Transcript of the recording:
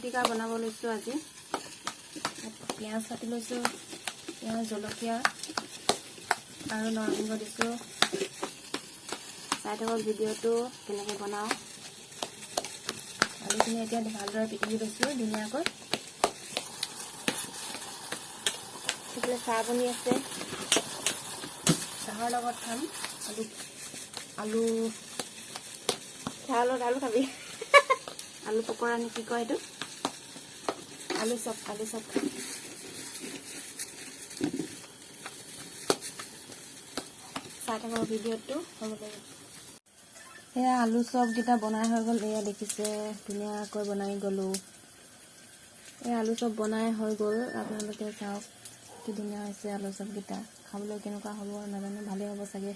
পিটিকা বনাব লৈছোঁ আজি। পিঁয়াজ কাটি লৈছোঁ, পিঁয়াজ জলকীয়া আৰু নৰসিংহ দিছোঁ। চাই থাকক ভিডিঅ'টো কেনেকৈ বনাওঁ। আলুখিনি এতিয়া ভালদৰে পিটিকি লৈছোঁ ধুনীয়াকৈ। সেইফালে চাহ বনি আছে, চাহৰ লগত খাম। আলু চাহৰ লগত আলু খাবি। আলু পকৰা নে কি কয় এইটো, আলু চপ চাই থাকক ভিডিঅ'টো হ'ব লাগে। এয়া আলু চপকেইটা বনাই হৈ গ'ল। এয়া দেখিছে ধুনীয়াকৈ বনাই গ'লোঁ। এই আলু চপ বনাই হৈ গ'ল, আপোনালোকে চাওক কি ধুনীয়া হৈছে আলু চপকেইটা। খাবলৈ কেনেকুৱা হ'ব নাজানো, ভালেই হ'ব চাগে।